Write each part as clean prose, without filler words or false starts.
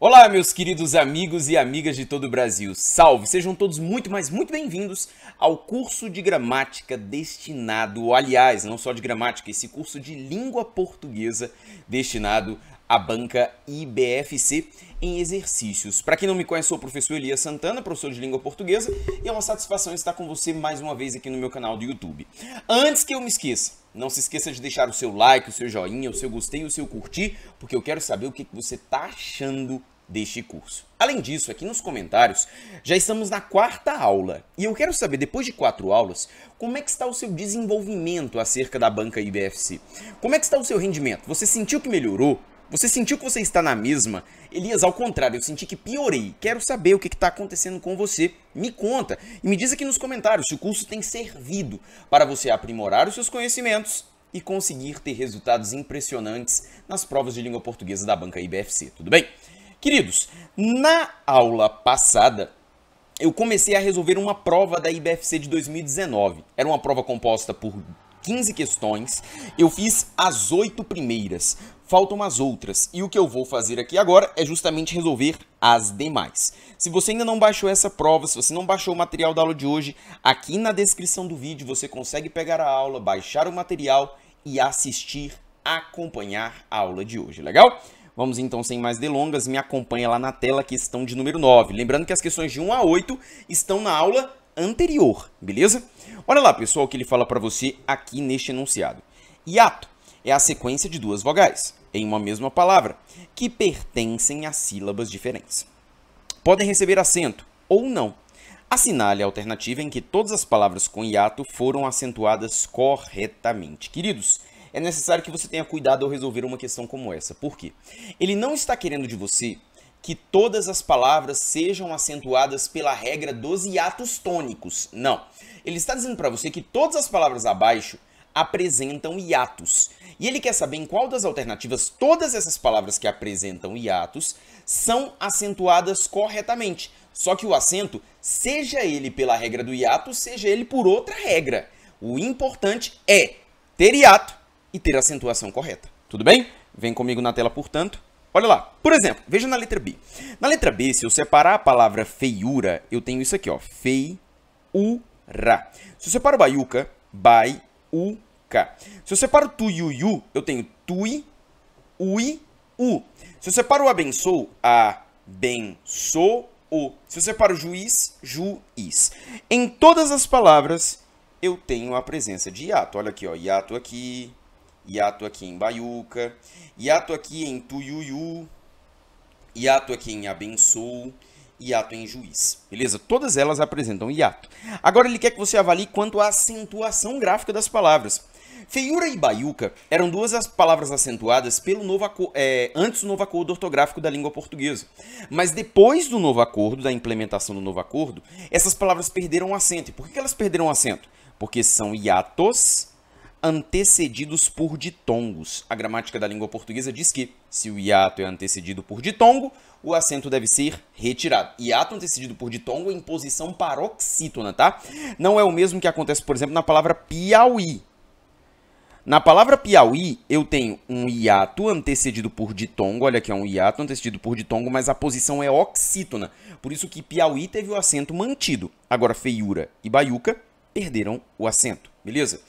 Olá, meus queridos amigos e amigas de todo o Brasil. Salve! Sejam todos muito, mas muito bem-vindos ao curso de gramática destinado, aliás, não só de gramática, esse curso de língua portuguesa destinado à banca IBFC em exercícios. Para quem não me conhece, sou o professor Elias Santana, professor de língua portuguesa, e é uma satisfação estar com você mais uma vez aqui no meu canal do YouTube. Antes que eu me esqueça, não se esqueça de deixar o seu like, o seu joinha, o seu gostei e o seu curtir, porque eu quero saber o que você está achando deste curso. Além disso, aqui nos comentários, já estamos na 4ª aula. E eu quero saber, depois de 4 aulas, como é que está o seu desenvolvimento acerca da banca IBFC? Como é que está o seu rendimento? Você sentiu que melhorou? Você sentiu que você está na mesma? Elias, ao contrário, eu senti que piorei. Quero saber o que está acontecendo com você. Me conta e me diz aqui nos comentários se o curso tem servido para você aprimorar os seus conhecimentos e conseguir ter resultados impressionantes nas provas de língua portuguesa da banca IBFC. Tudo bem? Queridos, na aula passada, eu comecei a resolver uma prova da IBFC de 2019. Era uma prova composta por 15 questões. Eu fiz as 8 primeiras. Faltam as outras. E o que eu vou fazer aqui agora é justamente resolver as demais. Se você ainda não baixou essa prova, se você não baixou o material da aula de hoje, aqui na descrição do vídeo você consegue pegar a aula, baixar o material e assistir, acompanhar a aula de hoje. Legal? Vamos então, sem mais delongas, me acompanha lá na tela, questão de número 9. Lembrando que as questões de 1 a 8 estão na aula anterior, beleza? Olha lá, pessoal, o que ele fala para você aqui neste enunciado. Hiato é a sequência de 2 vogais, em uma mesma palavra, que pertencem a sílabas diferentes. Podem receber acento ou não. Assinale a alternativa em que todas as palavras com hiato foram acentuadas corretamente. Queridos, é necessário que você tenha cuidado ao resolver uma questão como essa. Por quê? Ele não está querendo de você que todas as palavras sejam acentuadas pela regra dos hiatos tônicos. Não. Ele está dizendo para você que todas as palavras abaixo apresentam hiatos. E ele quer saber em qual das alternativas todas essas palavras que apresentam hiatos são acentuadas corretamente. Só que o acento, seja ele pela regra do hiato, seja ele por outra regra. O importante é ter hiato e ter a acentuação correta. Tudo bem? Vem comigo na tela, portanto. Olha lá. Por exemplo, veja na letra B. Na letra B, se eu separar a palavra feiura, eu tenho isso aqui, ó. Feiura. Se eu separo baiuca, baiuca. Se eu separo tuiuiu, eu tenho tui, ui, u. Se eu separo o abençoo, abençoo. Se eu separo juiz, juiz. Em todas as palavras, eu tenho a presença de hiato. Olha aqui, ó. Hiato aqui em baiuca, hiato aqui em tuiuiu, hiato aqui em abençoo, hiato em juiz. Beleza? Todas elas apresentam hiato. Agora ele quer que você avalie quanto à acentuação gráfica das palavras. Feiura e baiuca eram duas as palavras acentuadas pelo antes do novo acordo ortográfico da língua portuguesa. Mas depois do novo acordo, da implementação do novo acordo, essas palavras perderam o acento. E por que elas perderam o acento? Porque são hiatos antecedidos por ditongos. A gramática da língua portuguesa diz que, se o hiato é antecedido por ditongo, o acento deve ser retirado. Hiato antecedido por ditongo em posição paroxítona, tá? Não é o mesmo que acontece, por exemplo, na palavra Piauí. Na palavra Piauí, eu tenho um hiato antecedido por ditongo. Olha aqui, é um hiato antecedido por ditongo, mas a posição é oxítona. Por isso que Piauí teve o acento mantido. Agora, feiura e baiuca perderam o acento, beleza?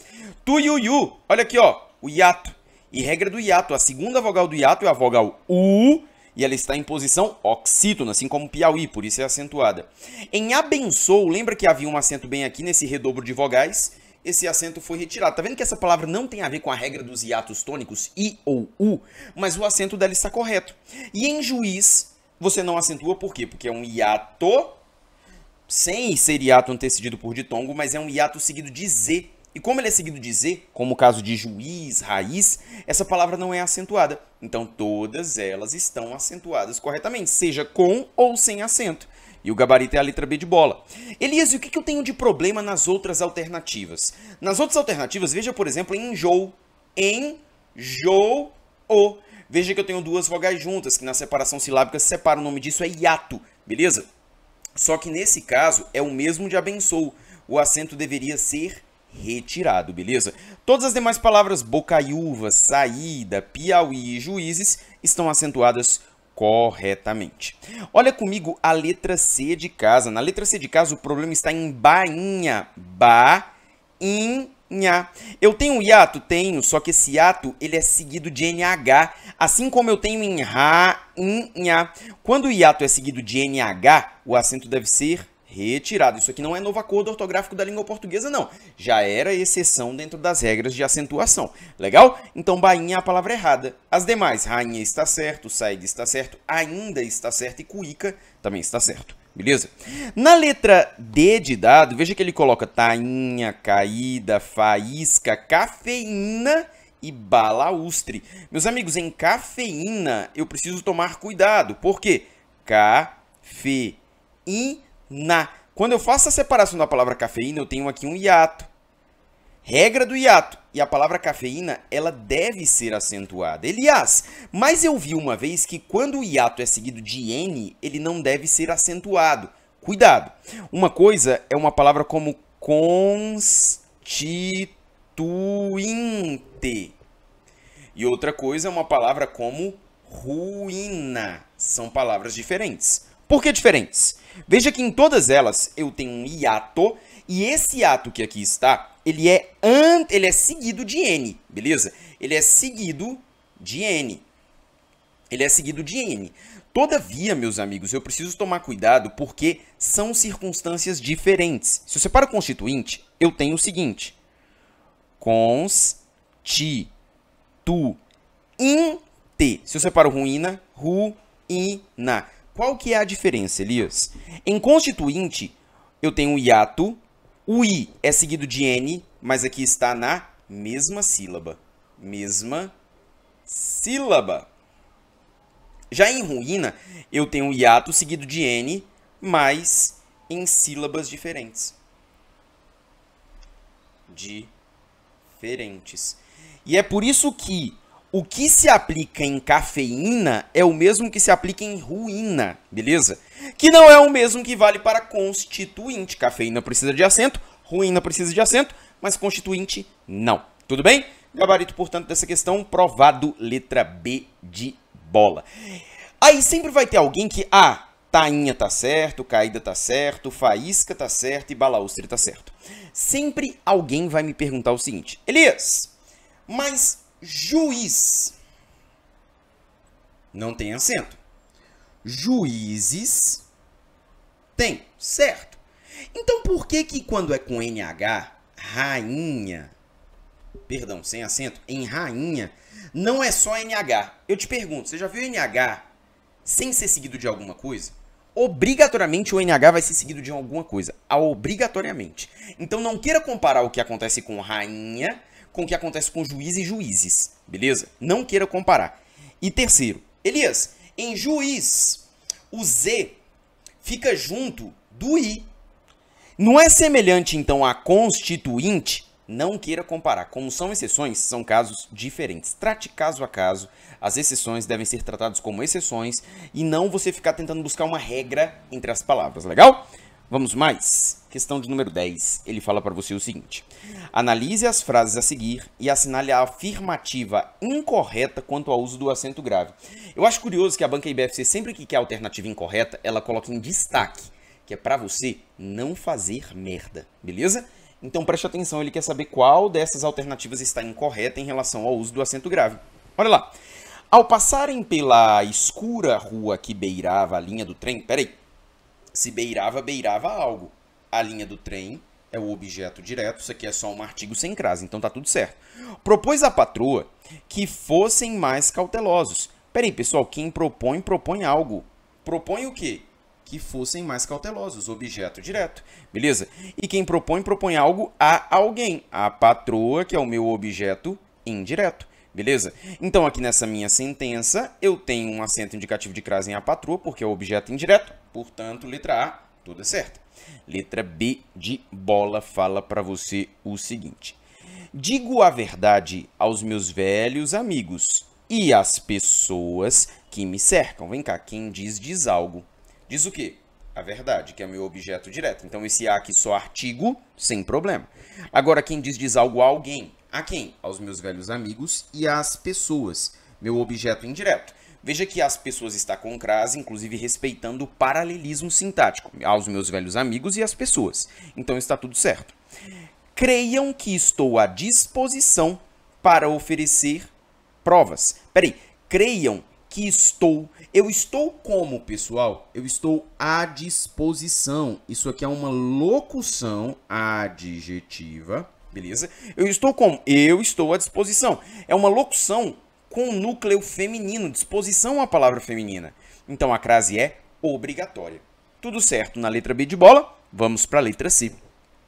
Tuiuiu, olha aqui, ó, o hiato. E regra do hiato, a segunda vogal do hiato é a vogal U, e ela está em posição oxítona, assim como Piauí, por isso é acentuada. Em abençoo, lembra que havia um acento bem aqui nesse redobro de vogais? Esse acento foi retirado. Tá vendo que essa palavra não tem a ver com a regra dos hiatos tônicos, I ou U, mas o acento dela está correto. E em juiz, você não acentua por quê? Porque é um hiato sem ser hiato antecedido por ditongo, mas é um hiato seguido de Z. E como ele é seguido de Z, como o caso de juiz, raiz, essa palavra não é acentuada. Então, todas elas estão acentuadas corretamente, seja com ou sem acento. E o gabarito é a letra B de bola. Elias, e o que eu tenho de problema nas outras alternativas? Nas outras alternativas, veja, por exemplo, enjoo, o. Veja que eu tenho duas vogais juntas, que na separação silábica se separa. O nome disso é hiato, beleza? Só que nesse caso é o mesmo de abençoo. O acento deveria ser retirado, beleza? Todas as demais palavras, bocaiúva, saída, Piauí e juízes estão acentuadas corretamente. Olha comigo a letra C de casa. Na letra C de casa, o problema está em bainha. Bainha. Eu tenho um hiato? Tenho, só que esse hiato ele é seguido de NH, assim como eu tenho em rainha. Quando o hiato é seguido de NH, o acento deve ser retirado. Isso aqui não é novo acordo ortográfico da língua portuguesa, não. Já era exceção dentro das regras de acentuação. Legal? Então, bainha é a palavra errada. As demais, rainha está certo, saída está certo, ainda está certo e cuíca também está certo. Beleza? Na letra D de dado, veja que ele coloca tainha, caída, faísca, cafeína e balaústre. Meus amigos, em cafeína eu preciso tomar cuidado. Por quê? Cafeína. Quando eu faço a separação da palavra cafeína, eu tenho aqui um hiato. Regra do hiato. E a palavra cafeína, ela deve ser acentuada. Aliás, mas eu vi uma vez que quando o hiato é seguido de N, ele não deve ser acentuado. Cuidado. Uma coisa é uma palavra como constituinte. E outra coisa é uma palavra como ruína. São palavras diferentes. Por que diferentes? Veja que em todas elas eu tenho um hiato, e esse hiato que aqui está, ele é seguido de N, beleza? Ele é seguido de N. Ele é seguido de N. Todavia, meus amigos, eu preciso tomar cuidado porque são circunstâncias diferentes. Se eu separo constituinte, eu tenho o seguinte. Constituinte. Se eu separo ruína, ruína. Qual que é a diferença, Elias? Em constituinte, eu tenho um hiato. O I é seguido de N, mas aqui está na mesma sílaba. Mesma sílaba. Já em ruína, eu tenho um hiato seguido de N, mas em sílabas diferentes. Diferentes. E é por isso que o que se aplica em cafeína é o mesmo que se aplica em ruína, beleza? Que não é o mesmo que vale para constituinte. Cafeína precisa de acento, ruína precisa de acento, mas constituinte não. Tudo bem? Gabarito, portanto, dessa questão, provado, letra B de bola. Aí sempre vai ter alguém que, tainha tá certo, caída tá certo, faísca tá certo e balaústre tá certo. Sempre alguém vai me perguntar o seguinte, Elias, mas juiz não tem acento. Juízes tem, certo? Então por que quando é com NH, rainha, perdão, sem acento, em rainha, não é só NH? Eu te pergunto, você já viu NH sem ser seguido de alguma coisa? Obrigatoriamente o NH vai ser seguido de alguma coisa. Obrigatoriamente. Então não queira comparar o que acontece com rainha com o que acontece com juiz e juízes, beleza? Não queira comparar. E terceiro, Elias, em juiz, o Z fica junto do I. Não é semelhante, então, a constituinte? Não queira comparar. Como são exceções, são casos diferentes. Trate caso a caso. As exceções devem ser tratadas como exceções e não você ficar tentando buscar uma regra entre as palavras, legal? Vamos mais? Questão de número 10. Ele fala para você o seguinte. Analise as frases a seguir e assinale a afirmativa incorreta quanto ao uso do acento grave. Eu acho curioso que a banca IBFC, sempre que quer a alternativa incorreta, ela coloca em destaque, que é para você não fazer merda, beleza? Então preste atenção, ele quer saber qual dessas alternativas está incorreta em relação ao uso do acento grave. Olha lá. Ao passarem pela escura rua que beirava a linha do trem... Peraí. Se beirava algo. A linha do trem é o objeto direto. Isso aqui é só um artigo sem crase, então tá tudo certo. Propôs à patroa que fossem mais cautelosos. Peraí, pessoal, quem propõe, propõe algo. Propõe o quê? Que fossem mais cautelosos, objeto direto, beleza? E quem propõe, propõe algo a alguém. A patroa, que é o meu objeto indireto, beleza? Então, aqui nessa minha sentença, eu tenho um acento indicativo de crase em a patroa, porque é o objeto indireto. Portanto, letra A, tudo é certo. Letra B de bola fala para você o seguinte. Digo a verdade aos meus velhos amigos e às pessoas que me cercam. Vem cá, quem diz algo. Diz o quê? A verdade, que é meu objeto direto. Então, esse A aqui só artigo, sem problema. Agora, quem diz algo a alguém. A quem? Aos meus velhos amigos e às pessoas. Meu objeto indireto. Veja que as pessoas está com crase, inclusive respeitando o paralelismo sintático, aos meus velhos amigos e às pessoas. Então está tudo certo. Creiam que estou à disposição para oferecer provas. Peraí, creiam que estou... Eu estou como, pessoal? Eu estou à disposição. Isso aqui é uma locução adjetiva, beleza? Eu estou como? Eu estou à disposição. É uma locução com núcleo feminino. Disposição é uma palavra feminina. Então a crase é obrigatória. Tudo certo na letra B de bola. Vamos para a letra C.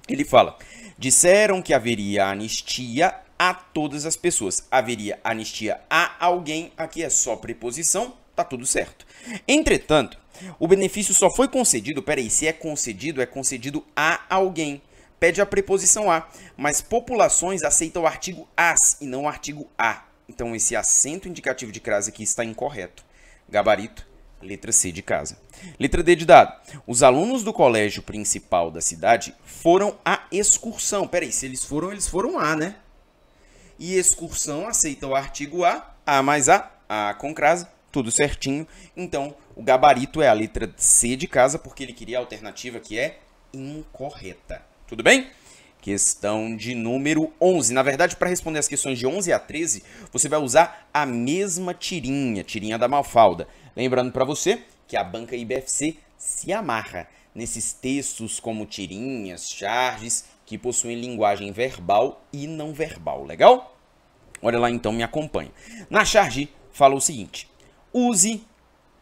Ele fala: disseram que haveria anistia a todas as pessoas. Haveria anistia a alguém. Aqui é só preposição. Tá tudo certo. Entretanto, o benefício só foi concedido... Peraí, se é concedido a alguém. Pede a preposição a. Mas populações aceitam o artigo as e não o artigo a. Então, esse acento indicativo de crase aqui está incorreto. Gabarito, letra C de casa. Letra D de dado. Os alunos do colégio principal da cidade foram à excursão. Peraí, se eles foram a, né? E excursão aceita o artigo a mais a com crase, tudo certinho. Então, o gabarito é a letra C de casa, porque ele queria a alternativa que é incorreta. Tudo bem? Questão de número 11. Na verdade, para responder as questões de 11 a 13, você vai usar a mesma tirinha da Mafalda. Lembrando para você que a banca IBFC se amarra nesses textos como tirinhas, charges, que possuem linguagem verbal e não verbal. Legal? Olha lá então, me acompanha. Na charge, fala o seguinte: use,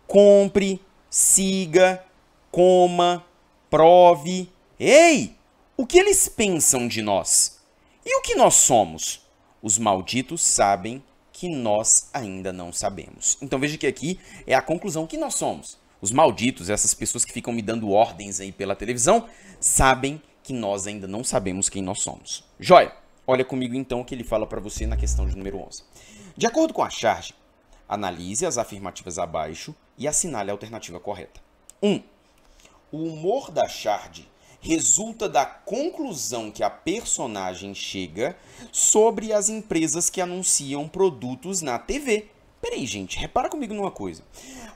compre, siga, coma, prove. Ei! O que eles pensam de nós? E o que nós somos? Os malditos sabem que nós ainda não sabemos. Então veja que aqui é a conclusão que nós somos. Os malditos, essas pessoas que ficam me dando ordens aí pela televisão, sabem que nós ainda não sabemos quem nós somos. Joia! Olha comigo então o que ele fala para você na questão de número 11. De acordo com a charge, analise as afirmativas abaixo e assinale a alternativa correta. 1. O humor da charge resulta da conclusão que a personagem chega sobre as empresas que anunciam produtos na TV. Peraí, gente, repara comigo numa coisa.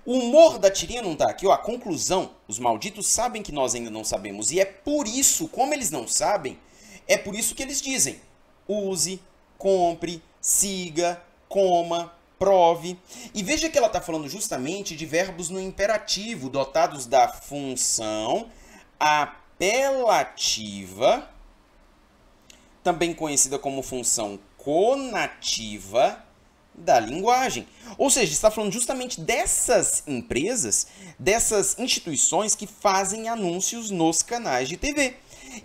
O humor da tirinha não tá aqui, ó. A conclusão, os malditos sabem que nós ainda não sabemos. E é por isso, como eles não sabem, é por isso que eles dizem: use, compre, siga, coma, prove. E veja que ela está falando justamente de verbos no imperativo, dotados da função apelativa, também conhecida como função conativa da linguagem. Ou seja, está falando justamente dessas empresas, dessas instituições que fazem anúncios nos canais de TV.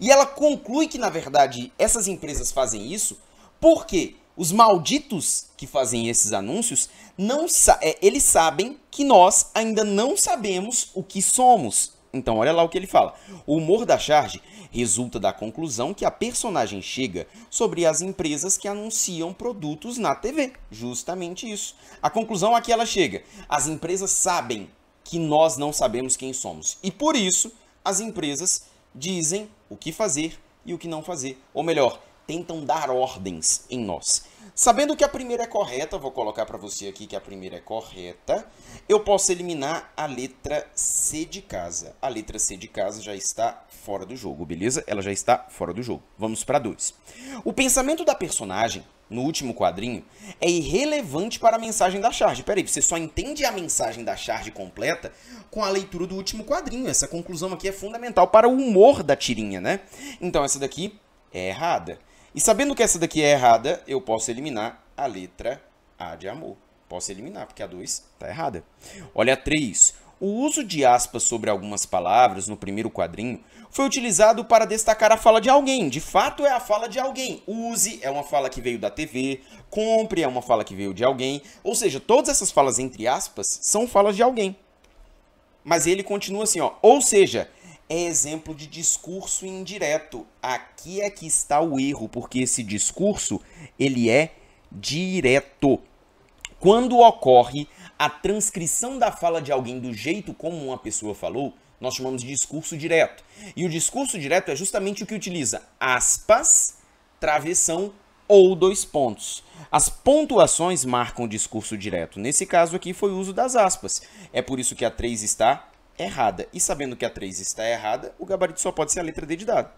E ela conclui que, na verdade, essas empresas fazem isso porque os malditos que fazem esses anúncios, eles sabem que nós ainda não sabemos o que somos. Então, olha lá o que ele fala. O humor da charge resulta da conclusão que a personagem chega sobre as empresas que anunciam produtos na TV. Justamente isso. A conclusão a que ela chega: as empresas sabem que nós não sabemos quem somos. E por isso, as empresas dizem o que fazer e o que não fazer. Ou melhor, tentam dar ordens em nós. Sabendo que a primeira é correta, vou colocar para você aqui que a primeira é correta, eu posso eliminar a letra C de casa. A letra C de casa já está fora do jogo, beleza? Ela já está fora do jogo. Vamos para 2. O pensamento da personagem, no último quadrinho, é irrelevante para a mensagem da charge. Peraí, você só entende a mensagem da charge completa com a leitura do último quadrinho. Essa conclusão aqui é fundamental para o humor da tirinha, né? Então essa daqui é errada. E sabendo que essa daqui é errada, eu posso eliminar a letra A de amor. Posso eliminar, porque a 2 está errada. Olha a 3. O uso de aspas sobre algumas palavras no primeiro quadrinho foi utilizado para destacar a fala de alguém. De fato, é a fala de alguém. Use é uma fala que veio da TV. Compre é uma fala que veio de alguém. Ou seja, todas essas falas entre aspas são falas de alguém. Mas ele continua assim, ó. Ou seja, é exemplo de discurso indireto. Aqui é que está o erro, porque esse discurso, ele é direto. Quando ocorre a transcrição da fala de alguém do jeito como uma pessoa falou, nós chamamos de discurso direto. E o discurso direto é justamente o que utiliza aspas, travessão ou 2 pontos. As pontuações marcam o discurso direto. Nesse caso aqui foi o uso das aspas. É por isso que a 3 está errada. E sabendo que a 3 está errada, o gabarito só pode ser a letra D de dado.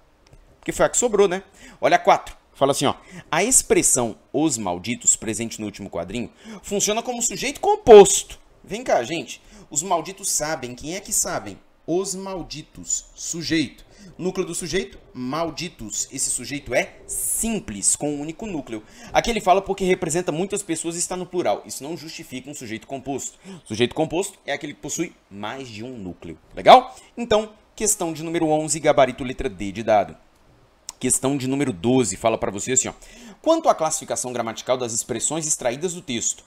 Porque foi a que sobrou, né? Olha a 4. Fala assim, ó. A expressão os malditos, presente no último quadrinho, funciona como sujeito composto. Vem cá, gente. Os malditos sabem. Quem é que sabem? Os malditos. Sujeito. Núcleo do sujeito, malditos. Esse sujeito é simples, com um único núcleo. Aqui ele fala porque representa muitas pessoas e está no plural. Isso não justifica um sujeito composto. Sujeito composto é aquele que possui mais de um núcleo. Legal? Então, questão de número 11, gabarito letra D de dado. Questão de número 12 fala para você assim, ó. Quanto à classificação gramatical das expressões extraídas do texto,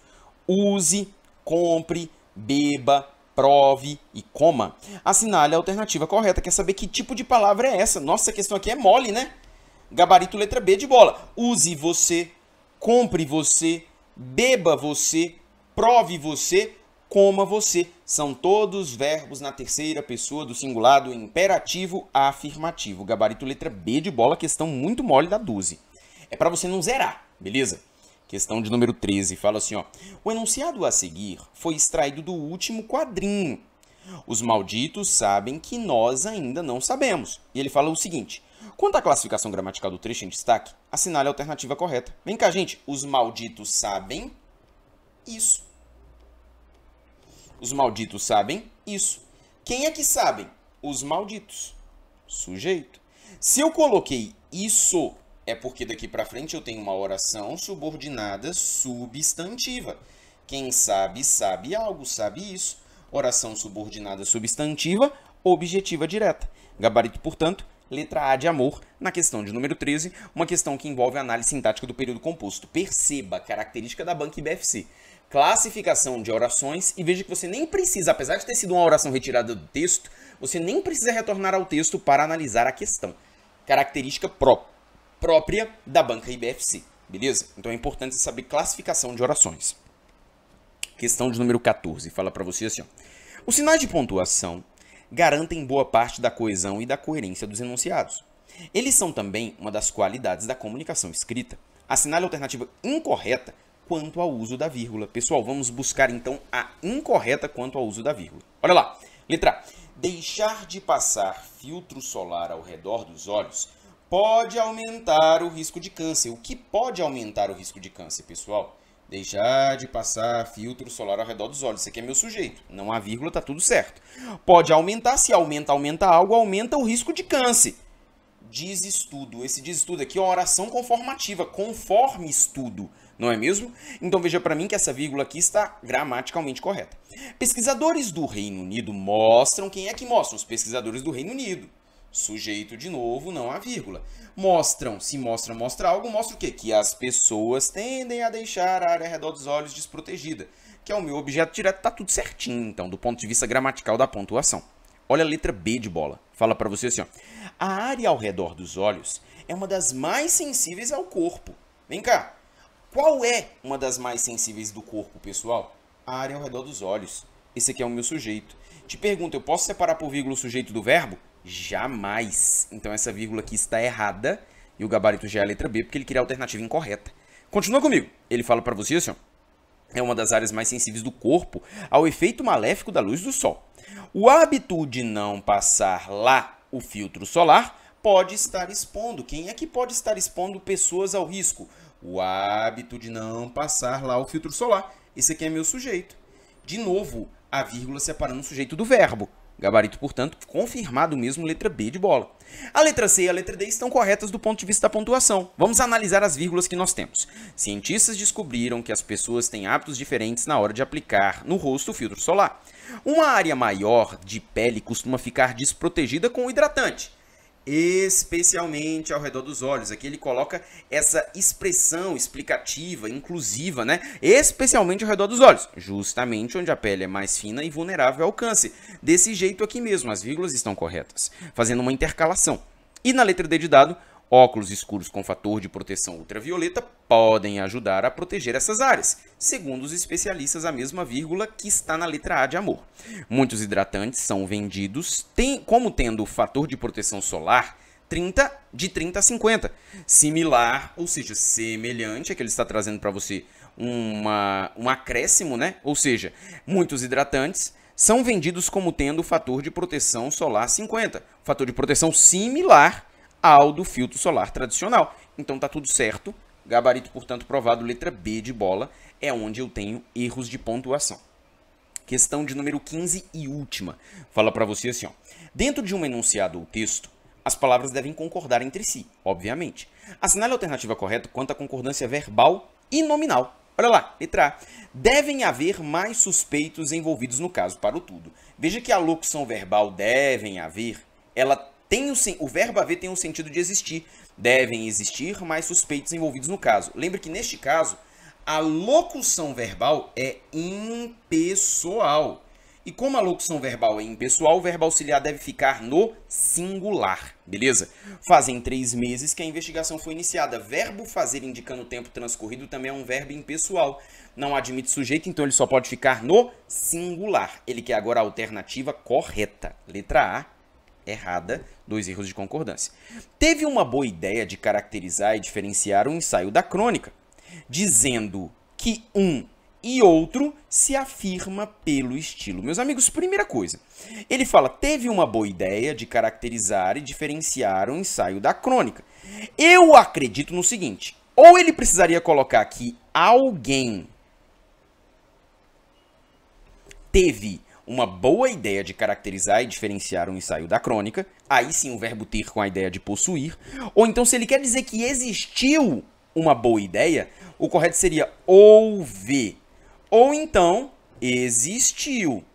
use, compre, beba, prove e coma, assinale a alternativa correta. Quer saber que tipo de palavra é essa? Nossa, a questão aqui é mole, né? Gabarito letra B de bola. Use você, compre você, beba você, prove você, coma você. São todos verbos na terceira pessoa do singular do imperativo afirmativo. Gabarito letra B de bola, questão muito mole da 12. É para você não zerar, beleza? Questão de número 13, fala assim, ó. O enunciado a seguir foi extraído do último quadrinho. Os malditos sabem que nós ainda não sabemos. E ele fala o seguinte. Quanto à classificação gramatical do trecho em destaque, assinale a alternativa correta. Vem cá, gente. Os malditos sabem isso. Os malditos sabem isso. Quem é que sabem? Os malditos. Sujeito. Se eu coloquei isso, é porque daqui para frente eu tenho uma oração subordinada substantiva. Quem sabe, sabe algo, sabe isso. Oração subordinada substantiva, objetiva direta. Gabarito, portanto, letra A de amor, na questão de número 13, uma questão que envolve a análise sintática do período composto. Perceba, característica da banca IBFC. Classificação de orações, e veja que você nem precisa, apesar de ter sido uma oração retirada do texto, você nem precisa retornar ao texto para analisar a questão. Característica própria da banca IBFC, beleza? Então é importante saber classificação de orações. Questão de número 14, fala para você assim, ó. Os sinais de pontuação garantem boa parte da coesão e da coerência dos enunciados. Eles são também uma das qualidades da comunicação escrita. Assinale a alternativa incorreta quanto ao uso da vírgula. Pessoal, vamos buscar então a incorreta quanto ao uso da vírgula. Olha lá, letra A. Deixar de passar filtro solar ao redor dos olhos pode aumentar o risco de câncer. O que pode aumentar o risco de câncer, pessoal? Deixar de passar filtro solar ao redor dos olhos. Isso aqui é meu sujeito. Não há vírgula, tá tudo certo. Pode aumentar, se aumenta algo, aumenta o risco de câncer. Diz estudo. Esse diz estudo aqui é uma oração conformativa, conforme estudo, não é mesmo? Então veja para mim que essa vírgula aqui está gramaticalmente correta. Pesquisadores do Reino Unido mostram. Quem é que mostram? Os pesquisadores do Reino Unido. Sujeito de novo, não há vírgula. Mostram, se mostra algo, mostra o quê? Que as pessoas tendem a deixar a área ao redor dos olhos desprotegida, que é o meu objeto direto, tá tudo certinho, então, do ponto de vista gramatical da pontuação. Olha a letra B de bola, fala para você assim, ó. A área ao redor dos olhos é uma das mais sensíveis ao corpo. Vem cá, qual é uma das mais sensíveis do corpo, pessoal? A área ao redor dos olhos. Esse aqui é o meu sujeito. Te pergunto, eu posso separar por vírgula o sujeito do verbo? Jamais. Então essa vírgula aqui está errada e o gabarito já é a letra B porque ele queria a alternativa incorreta. Continua comigo. Ele fala para você assim, ó. É uma das áreas mais sensíveis do corpo ao efeito maléfico da luz do sol. O hábito de não passar lá o filtro solar pode estar expondo. Quem é que pode estar expondo pessoas ao risco? O hábito de não passar lá o filtro solar. Esse aqui é meu sujeito. De novo, a vírgula separando o sujeito do verbo. Gabarito, portanto, confirmado mesmo, letra B de bola. A letra C e a letra D estão corretas do ponto de vista da pontuação. Vamos analisar as vírgulas que nós temos. Cientistas descobriram que as pessoas têm hábitos diferentes na hora de aplicar no rosto o filtro solar. Uma área maior de pele costuma ficar desprotegida com o hidratante, especialmente ao redor dos olhos. Aqui ele coloca essa expressão explicativa, inclusiva, né? Especialmente ao redor dos olhos, justamente onde a pele é mais fina e vulnerável ao câncer. Desse jeito aqui mesmo, as vírgulas estão corretas, fazendo uma intercalação. E na letra D de dado, óculos escuros com fator de proteção ultravioleta podem ajudar a proteger essas áreas, segundo os especialistas, a mesma vírgula que está na letra A de amor. Muitos hidratantes são vendidos como tendo fator de proteção solar de 30 a 50. Similar, ou seja, semelhante, é que ele está trazendo para você um acréscimo, né? Ou seja, muitos hidratantes são vendidos como tendo o fator de proteção solar 50. Fator de proteção similar ao do filtro solar tradicional. Então tá tudo certo. Gabarito, portanto, provado. Letra B de bola é onde eu tenho erros de pontuação. Questão de número 15 e última. Fala para você assim, ó. Dentro de um enunciado ou texto, as palavras devem concordar entre si, obviamente. Assinale a alternativa correta quanto à concordância verbal e nominal. Olha lá, letra A. Devem haver mais suspeitos envolvidos no caso, para o tudo. Veja que a locução verbal devem haver, ela tem o verbo haver tem o sentido de existir. Devem existir mais suspeitos envolvidos no caso. Lembre que neste caso, a locução verbal é impessoal. E como a locução verbal é impessoal, o verbo auxiliar deve ficar no singular, beleza? Fazem 3 meses que a investigação foi iniciada. Verbo fazer indicando o tempo transcorrido também é um verbo impessoal. Não admite sujeito, então ele só pode ficar no singular. Ele quer agora a alternativa correta. Letra A, errada, 2 erros de concordância. Teve uma boa ideia de caracterizar e diferenciar o ensaio da crônica, dizendo que um e outro se afirma pelo estilo. Meus amigos, primeira coisa, ele fala, teve uma boa ideia de caracterizar e diferenciar o ensaio da crônica. Eu acredito no seguinte, ou ele precisaria colocar que alguém teve uma boa ideia de caracterizar e diferenciar o ensaio da crônica, aí sim o verbo ter com a ideia de possuir, ou então se ele quer dizer que existiu uma boa ideia, o correto seria houve. Ou então, existiu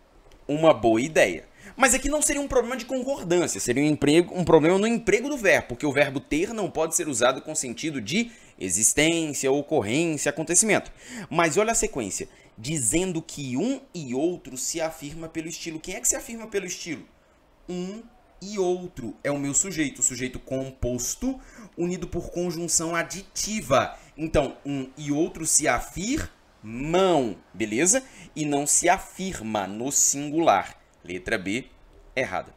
uma boa ideia. Mas aqui não seria um problema de concordância, seria um problema no emprego do verbo, porque o verbo ter não pode ser usado com sentido de existência, ocorrência, acontecimento. Mas olha a sequência, dizendo que um e outro se afirma pelo estilo. Quem é que se afirma pelo estilo? Um e outro é o meu sujeito, o sujeito composto unido por conjunção aditiva. Então, um e outro se afirmam, beleza? E não se afirma no singular. Letra B, errada.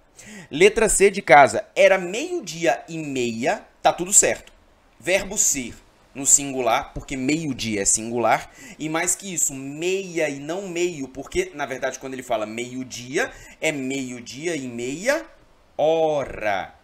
Letra C de casa, era 12:30, tá tudo certo. Verbo ser no singular, porque meio-dia é singular. E mais que isso, meia e não meio, porque, na verdade, quando ele fala meio-dia, é meio-dia e meia hora.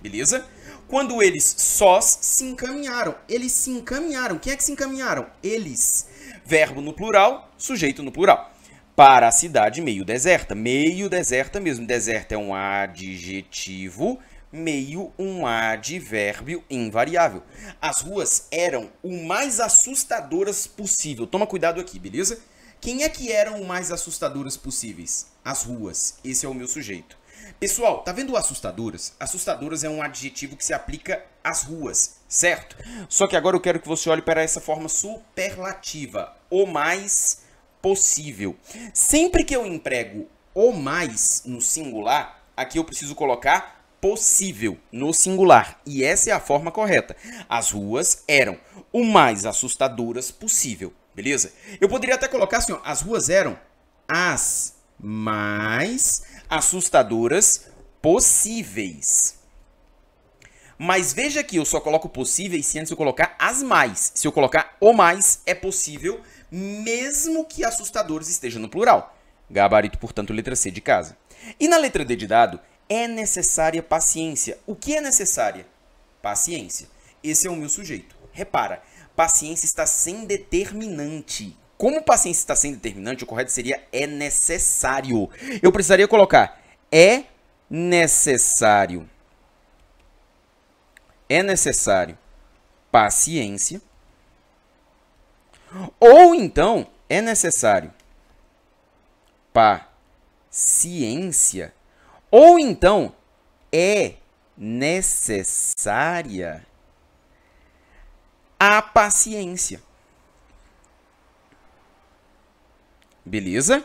Beleza? Quando eles sós se encaminharam. Eles se encaminharam. Quem é que se encaminharam? Eles. Verbo no plural, sujeito no plural. Para a cidade meio deserta. Meio deserta mesmo. Deserta é um adjetivo, meio um advérbio invariável. As ruas eram o mais assustadoras possível. Toma cuidado aqui, beleza? Quem é que eram o mais assustadoras possíveis? As ruas. Esse é o meu sujeito. Pessoal, tá vendo o assustadoras? Assustadoras é um adjetivo que se aplica às ruas, certo? Só que agora eu quero que você olhe para essa forma superlativa, o mais possível. Sempre que eu emprego o mais no singular, aqui eu preciso colocar possível no singular. E essa é a forma correta. As ruas eram o mais assustadoras possível, beleza? Eu poderia até colocar assim, ó, as ruas eram as mais assustadoras possíveis. Mas veja que eu só coloco possíveis se antes eu colocar as mais. Se eu colocar o mais, é possível, mesmo que assustadores esteja no plural. Gabarito, portanto, letra C de casa. E na letra D de dado, é necessária paciência. O que é necessária? Paciência. Esse é o meu sujeito. Repara, paciência está sem determinante. Como paciência está sem determinante, o correto seria é necessário. Eu precisaria colocar é necessário. É necessário paciência. Ou então é necessário paciência. Ou então é necessária a paciência. Beleza?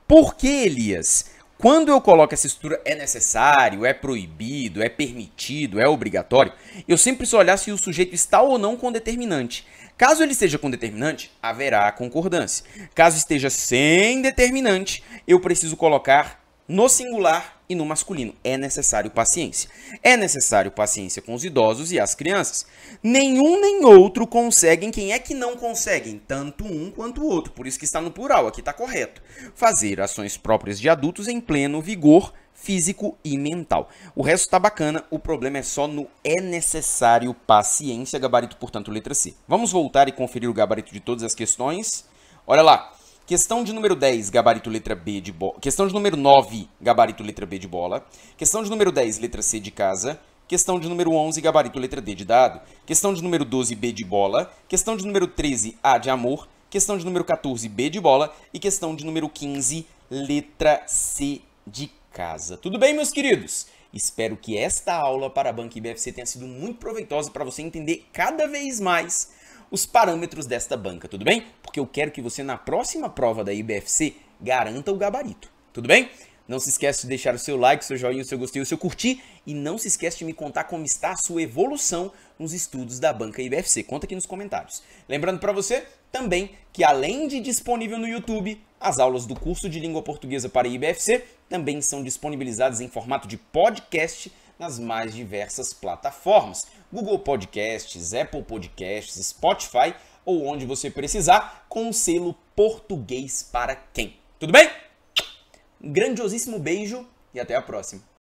Por que, Elias? Quando eu coloco essa estrutura é necessário, é proibido, é permitido, é obrigatório, eu sempre preciso olhar se o sujeito está ou não com determinante. Caso ele esteja com determinante, haverá concordância. Caso esteja sem determinante, eu preciso colocar no singular e no masculino. É necessário paciência. É necessário paciência com os idosos e as crianças. Nenhum nem outro conseguem. Quem é que não conseguem? Tanto um quanto o outro. Por isso que está no plural, aqui está correto. Fazer ações próprias de adultos em pleno vigor físico e mental. O resto está bacana, o problema é só no é necessário paciência, gabarito, portanto, letra C. Vamos voltar e conferir o gabarito de todas as questões. Olha lá. Questão de número 10, gabarito letra B de bola. Questão de número 9, gabarito letra B de bola. Questão de número 10, letra C de casa. Questão de número 11, gabarito letra D de dado. Questão de número 12, B de bola. Questão de número 13, A de amor. Questão de número 14, B de bola. E questão de número 15, letra C de casa. Tudo bem, meus queridos? Espero que esta aula para a Banca IBFC tenha sido muito proveitosa para você entender cada vez mais os parâmetros desta banca, tudo bem? Porque eu quero que você, na próxima prova da IBFC, garanta o gabarito, tudo bem? Não se esqueça de deixar o seu like, o seu joinha, o seu gostei, o seu curtir. E não se esqueça de me contar como está a sua evolução nos estudos da Banca IBFC. Conta aqui nos comentários. Lembrando para você também que, além de disponível no YouTube, as aulas do curso de Língua Portuguesa para IBFC também são disponibilizadas em formato de podcast nas mais diversas plataformas. Google Podcasts, Apple Podcasts, Spotify ou onde você precisar, com o selo Português para Quem. Tudo bem? Um grandiosíssimo beijo e até a próxima.